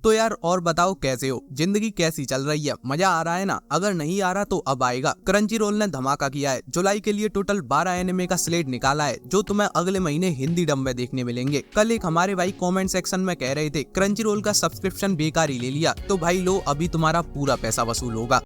तो यार और बताओ कैसे हो, जिंदगी कैसी चल रही है, मजा आ रहा है ना? अगर नहीं आ रहा तो अब आएगा। क्रंची रोल ने धमाका किया है। जुलाई के लिए टोटल 12 एनिमे का स्लेट निकाला है जो तुम्हें अगले महीने हिंदी डब में देखने मिलेंगे। कल एक हमारे भाई कमेंट सेक्शन में कह रहे थे क्रंची रोल का सब्सक्रिप्शन बेकार ही ले लिया, तो भाई लो अभी तुम्हारा पूरा पैसा वसूल होगा।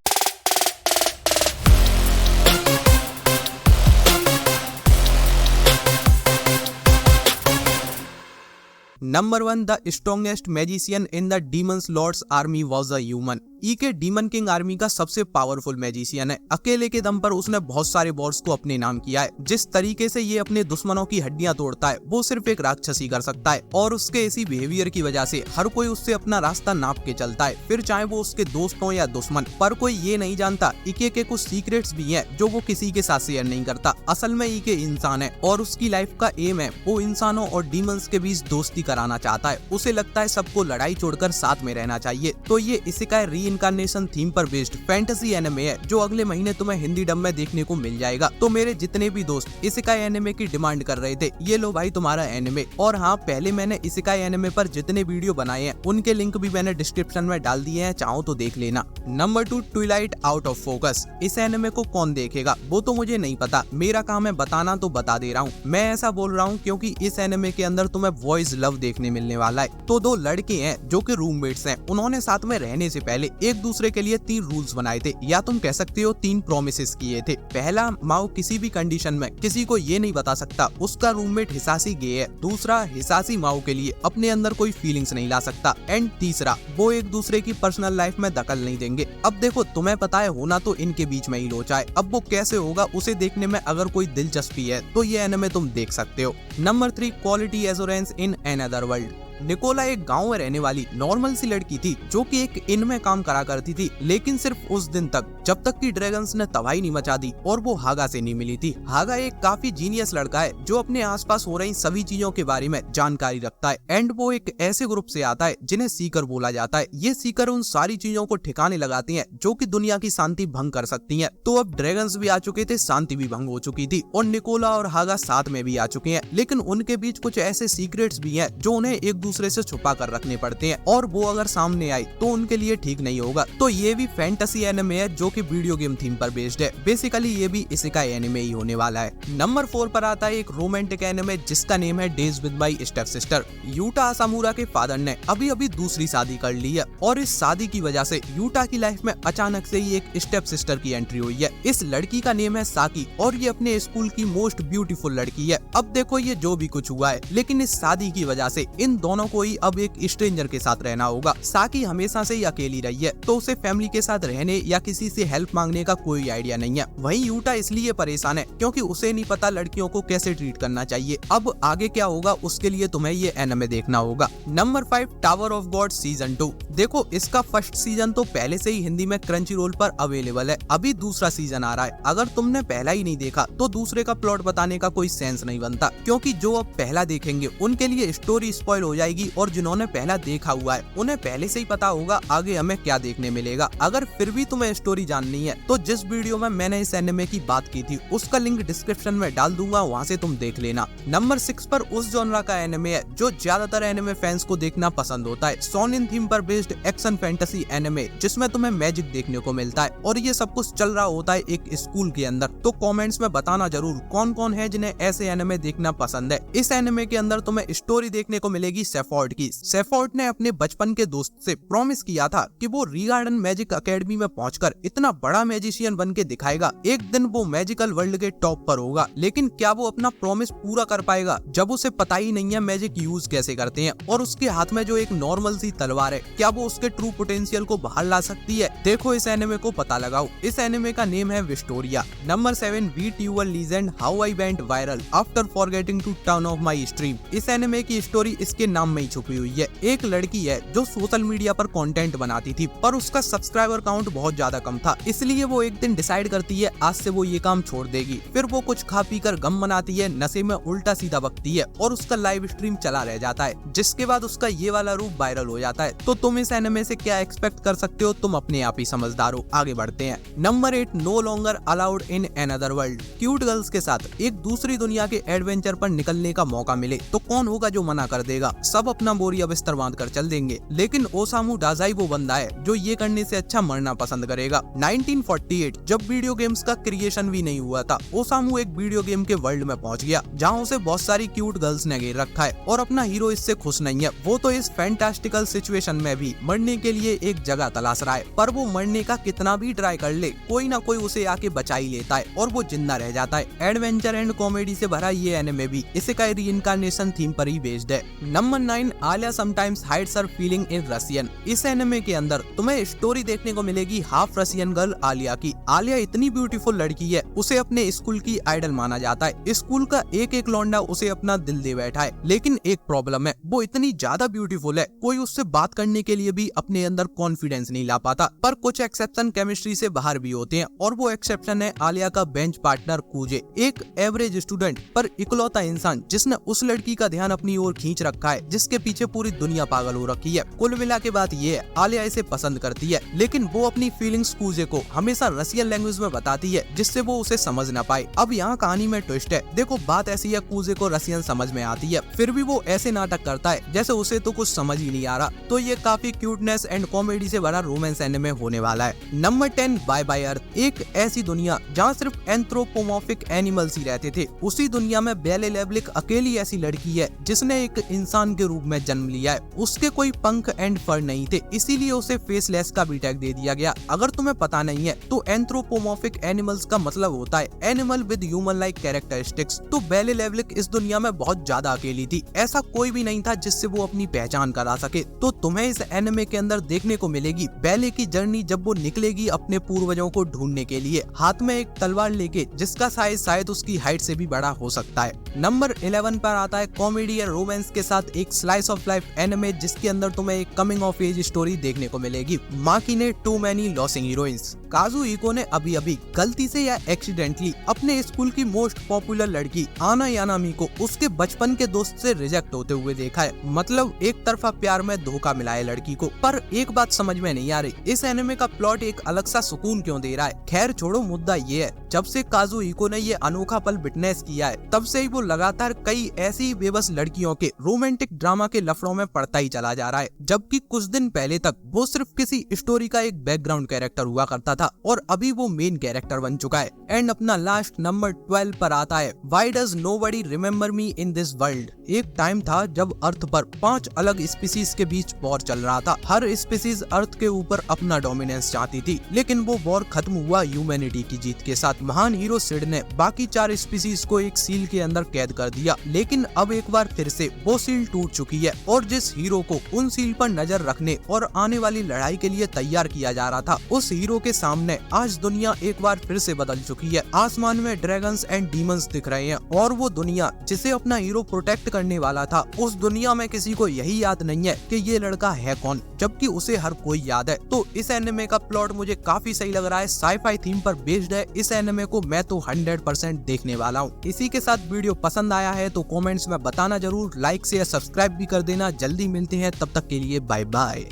Number 1, the strongest magician in the demons lord's army was a human. के डीमन किंग आर्मी का सबसे पावरफुल मैजिशियन है। अकेले के दम पर उसने बहुत सारे बॉस को अपने नाम किया है। जिस तरीके से ये अपने दुश्मनों की हड्डियां तोड़ता है वो सिर्फ एक राक्षस ही कर सकता है, और उसके ऐसी बिहेवियर की वजह से हर कोई उससे अपना रास्ता नाप के चलता है, फिर चाहे वो उसके दोस्त हो या दुश्मन। पर कोई ये नहीं जानता इके के कुछ सीक्रेट्स भी हैं जो वो किसी के साथ शेयर नहीं करता। असल में इके इंसान है और उसकी लाइफ का एम है वो इंसानों और डीमंस के बीच दोस्ती कराना चाहता है। उसे लगता है सबको लड़ाई छोड़कर साथ में रहना चाहिए। तो ये इसेकाई रीइंकार्नेशन थीम पर बेस्ड फैंटेसी एनिमे है जो अगले महीने तुम्हें हिंदी डब में देखने को मिल जाएगा। तो मेरे जितने भी दोस्त इसेकाई एनिमे की डिमांड कर रहे थे, ये लो भाई तुम्हारा एनिमे। और हाँ, पहले मैंने इसेकाई एनिमे पर जितने वीडियो बनाए हैं उनके लिंक भी मैंने डिस्क्रिप्शन में डाल दिए हैं, चाहो तो देख लेना। Number 2, Twilight out of focus. इस एनिमे को कौन देखेगा वो तो मुझे नहीं पता, मेरा काम है बताना, तो बता दे रहा हूँ। मैं ऐसा बोल रहा हूँ क्योंकि इस एनिमे के अंदर तुम्हें बॉयज लव देखने मिलने वाला है। तो दो लड़के हैं जो कि रूममेट्स हैं। उन्होंने साथ में रहने से पहले एक दूसरे के लिए 3 रूल्स बनाए थे, या तुम कह सकते हो 3 प्रॉमिसेस किए थे। पहला, माओ किसी भी कंडीशन में किसी को ये नहीं बता सकता उसका रूममेट हिसासी गे है। दूसरा, हिसासी माओ के लिए अपने अंदर कोई फीलिंग्स नहीं ला सकता। एंड तीसरा, वो एक दूसरे की पर्सनल लाइफ में दखल नहीं देंगे। अब देखो, तुम्हें पता है होना तो इनके बीच में ही लोचा है। अब वो कैसे होगा उसे देखने में अगर कोई दिलचस्पी है तो ये एनिमे तुम देख सकते हो। Number 3, quality assurance in another world. Nicola एक गांव में रहने वाली नॉर्मल सी लड़की थी जो कि एक इन में काम करा करती थी, लेकिन सिर्फ उस दिन तक जब तक कि ड्रैगन्स ने तबाही नहीं मचा दी और वो हागा से नहीं मिली थी। हागा एक काफी जीनियस लड़का है जो अपने आसपास हो रही सभी चीजों के बारे में जानकारी रखता है। एंड वो एक ऐसे ग्रुप से आता है जिन्हें सीकर बोला जाता है। ये सीकर उन सारी चीजों को ठिकाने लगाती हैं जो कि दुनिया की शांति भंग कर सकती हैं। तो अब ड्रैगन्स भी आ चुके थे, शांति भी भंग हो चुकी थी और निकोला और हागा साथ में भी आ चुके हैं, लेकिन उनके बीच कुछ ऐसे सीक्रेट्स भी हैं जो उन्हें एक दूसरे से छुपा कर रखने पड़ते हैं, और वो अगर सामने आए तो उनके लिए ठीक नहीं होगा। तो ये भी फैंटेसी एनिमे है जो कि वीडियो गेम थीम पर बेस्ड है। बेसिकली ये भी इसेकाई एनिमे ही होने वाला है। नंबर 4 पर आता है एक रोमांटिक एनिमे जिसका नेम है days with my step sister. Yuta Asamura के फादर ने अभी अभी दूसरी शादी कर ली है और इस शादी की वजह से यूटा की लाइफ में अचानक से ही एक स्टेप सिस्टर की एंट्री हुई है। इस लड़की का नेम है साकी और ये अपने स्कूल की मोस्ट ब्यूटीफुल लड़की है। अब देखो, ये जो भी कुछ हुआ है, लेकिन इस शादी की वजह से इन दोनों को ही अब एक स्ट्रेंजर के साथ रहना होगा। साकी हमेशा से ही अकेली रही है, तो उसे फैमिली के साथ रहने या किसी से हेल्प मांगने का कोई आइडिया नहीं है। वहीं यूटा इसलिए परेशान है क्योंकि उसे नहीं पता लड़कियों को कैसे ट्रीट करना चाहिए। अब आगे क्या होगा उसके लिए तुम्हें ये एनिमे देखना होगा। Number 5, tower of God season 2। देखो, इसका फर्स्ट सीजन तो पहले से ही हिंदी में क्रंची रोल पर अवेलेबल है। अभी दूसरा सीजन आ रहा है। अगर तुमने पहला ही नहीं देखा तो दूसरे का प्लॉट बताने का कोई सेंस नहीं बनता, क्योंकि जो अब पहला देखेंगे उनके लिए स्टोरी स्पॉइल हो जाएगी और जिन्होंने पहला देखा हुआ है उन्हें पहले से ही पता होगा आगे हमें क्या देखने मिलेगा। अगर फिर भी तुम्हें स्टोरी जाननी है तो जिस वीडियो में मैंने इस एनिमे की बात की थी उसका लिंक डिस्क्रिप्शन में डाल दूंगा, वहां से तुम देख लेना। नंबर 6 पर उस जॉनरा का एनिमे है जो ज्यादातर एनिमे फैंस को देखना पसंद होता है। शोनेन थीम पर बेस्ड एक्शन फैंटेसी एनिमे जिसमें तुम्हें मैजिक देखने को मिलता है और ये सब कुछ चल रहा होता है एक स्कूल के अंदर। तो कमेंट्स में बताना जरूर कौन कौन है जिन्हें ऐसे एनिमे देखना पसंद है। इस एनिमे के अंदर तुम्हें स्टोरी देखने को मिलेगी सेफोर्ड की। सेफोर्ड ने अपने बचपन के दोस्त से प्रॉमिस किया था कि वो रीगार्डन मैजिक एकेडमी में पहुंचकर इतना बड़ा मैजिशियन बन के दिखाएगा, एक दिन वो मैजिकल वर्ल्ड के टॉप पर होगा। लेकिन क्या वो अपना प्रॉमिस पूरा कर पाएगा जब उसे पता ही नहीं है मैजिक यूज कैसे करते हैं, और उसके हाथ में जो एक नॉर्मल सी तलवार है, क्या वो उसके ट्रू पोटेंशियल को बाहर ला सकती है? देखो, इस एनिमे को पता लगाओ। इस एनिमे का नेम है Wistoria. Number 7, VTuber legend how I went viral after forgetting to turn off my stream. इस एनिमे की स्टोरी इसके नाम में ही छुपी हुई है। एक लड़की है जो सोशल मीडिया पर कंटेंट बनाती थी, पर उसका सब्सक्राइबर काउंट बहुत ज्यादा कम था, इसलिए वो एक दिन डिसाइड करती है आज से वो ये काम छोड़ देगी। फिर वो कुछ खा पी कर गम मनाती है, नशे में उल्टा सीधा बकती है और उसका लाइव स्ट्रीम चला रह जाता है, जिसके बाद उसका ये वाला रूप वायरल हो जाता है। तो तुम इस एनिमे से क्या एक्सपेक्ट कर सकते हो, तुम अपने आप ही समझदार हो। आगे बढ़ते हैं। Number 8, no longer allowed in another world. Cute girls के साथ एक दूसरी दुनिया के एडवेंचर पर निकलने का मौका मिले तो कौन होगा जो मना कर देगा? सब अपना बोरिया बिस्तर बांध कर चल देंगे, लेकिन ओसामू डाजाई वो बंदा है जो ये करने से अच्छा मरना पसंद करेगा। 1948 जब वीडियो गेम्स का क्रिएशन भी नहीं हुआ था, ओसामू एक वीडियो गेम के वर्ल्ड में पहुंच गया जहां उसे बहुत सारी क्यूट गर्ल्स ने घेर रखा है और अपना हीरो इससे खुश नहीं है। वो तो इस फैंटास्टिकल सिचुएशन में भी मरने के लिए एक जगह तलाश रहा है, पर वो मरने का कितना भी ट्राई कर ले कोई ना कोई उसे आके बचा ही लेता है और वो जिंदा रह जाता है। एडवेंचर एंड कॉमेडी से भरा ये एनिमे भी इसी का रीइंकार्नेशन थीम पर ही बेस्ड है। Number 9, Alya sometimes hides her feelings in Russian. इस एनिमे के अंदर तुम्हें स्टोरी देखने को मिलेगी हाफ रशियन गर्ल आलिया की। आलिया इतनी ब्यूटीफुल लड़की है, उसे अपने स्कूल की आइडल माना जाता है। स्कूल का एक एक लौंडा उसे अपना दिल दे बैठा है, लेकिन एक प्रॉब्लम है, वो इतनी ज्यादा ब्यूटीफुल है कोई उससे बात करने के लिए भी अपने अंदर कॉन्फिडेंस नहीं ला पाता। पर कुछ एक्सेप्शन केमिस्ट्री से बाहर भी होते हैं और वो एक्सेप्शन है आलिया का बेंच पार्टनर कूजे, एक एवरेज स्टूडेंट पर इकलौता इंसान जिसने उस लड़की का ध्यान अपनी ओर खींच रखा है जिसके पीछे पूरी दुनिया पागल हो रखी है। कुल मिला के बात ये है, आलिया इसे पसंद करती है, लेकिन वो अपनी फीलिंग्स कूजे को हमेशा रशियन लैंग्वेज में बताती है जिससे वो उसे समझ ना पाए। अब यहाँ कहानी में ट्विस्ट है। देखो बात ऐसी है, कूजे को रशियन समझ में आती है, फिर भी वो ऐसे नाटक करता है जैसे उसे तो कुछ समझ ही नहीं आ रहा। तो ये काफी क्यूटनेस एंड कॉमेडी से भरा रोमांस एनिमे होने वाला है। नंबर 10, बाय बाय अर्थ। एक ऐसी दुनिया जहाँ सिर्फ एंथ्रोपोमॉर्फिक एनिमल्स ही रहते थे, उसी दुनिया में बेले लेवलिक अकेली ऐसी लड़की है जिसने एक इंसान के रूप में जन्म लिया है। उसके कोई पंख एंड फर नहीं थे, इसीलिए उसे फेसलेस का भी टैग दे दिया गया। अगर तुम्हें पता नहीं है तो एंथ्रोपोमॉर्फिक एनिमल्स का मतलब होता है animal with human like characteristics. तो बेले लेवलिक इस दुनिया में बहुत ज्यादा अकेली थी, ऐसा कोई भी नहीं था जिससे वो अपनी पहचान करा सके। तो तुम्हें इस एनिमे के अंदर देखने को मिलेगी बेले की जर्नी जब वो निकलेगी अपने पूर्वजों को ढूंढने के लिए, हाथ में एक तलवार लेके जिसका साइज शायद उसकी हाइट से भी बड़ा हो सकता है। नंबर 11 पर आता है कॉमेडी और रोमांस के साथ एक स्लाइस ऑफ लाइफ एनिमे जिसके अंदर तुम्हें एक कमिंग ऑफ एज स्टोरी देखने को मिलेगी। माकी ने टू मैनी लॉसिंग हीरोइंस। काजुहिको ने अभी अभी गलती से या एक्सीडेंटली अपने स्कूल की मोस्ट पॉपुलर लड़की आना यानामी को उसके बचपन के दोस्त से रिजेक्ट होते हुए देखा है। मतलब एक तरफा प्यार में धोखा मिला है लड़की को। पर एक बात समझ में नहीं आ रही, इस एनिमे का प्लॉट एक अलग सा सुकून क्यों दे रहा है। खैर छोड़ो, मुद्दा ये है जब से काजुहिको ने ये अनोखा पल विटनेस किया है तब से ही वो लगातार कई ऐसी बेबस लड़कियों के रोमांटिक ड्रामा के लफड़ों में पड़ता ही चला जा रहा है। जबकि कुछ दिन पहले तक वो सिर्फ किसी स्टोरी का एक बैकग्राउंड कैरेक्टर हुआ करता था और अभी वो मेन कैरेक्टर बन चुका है। एंड अपना लास्ट नंबर 12 पर आता है why does nobody remember me in this world. एक टाइम था जब अर्थ पर 5 अलग स्पीसीज के बीच वॉर चल रहा था। हर स्पीसीज अर्थ के ऊपर अपना डोमिनेंस चाहती थी, लेकिन वो वॉर खत्म हुआ ह्यूमैनिटी की जीत के साथ। महान हीरो सिड ने बाकी 4 स्पीसीज को एक सील के अंदर कैद कर दिया, लेकिन अब एक बार फिर से वो सील टूट चुकी है और जिस हीरो को उन सील पर नजर रखने और आने वाली लड़ाई के लिए तैयार किया जा रहा था, उस हीरो के सामने आज दुनिया एक बार फिर से बदल चुकी है। आसमान में ड्रैगन्स एंड डीमंस दिख रहे हैं और वो दुनिया जिसे अपना हीरो प्रोटेक्ट करने वाला था, उस दुनिया में किसी को यही याद नहीं है कि ये लड़का है कौन, जबकि उसे हर कोई याद है। तो इस एनिमे का प्लॉट मुझे काफी सही लग रहा है, साईफाई थीम पर बेस्ड है। इस एनिमे को मैं तो 100% देखने वाला हूँ। इसी के साथ वीडियो पसंद आया है तो कमेंट्स में बताना जरूर, लाइक से सब्सक्राइब भी कर देना। जल्दी मिलते हैं, तब तक के लिए बाय बाय।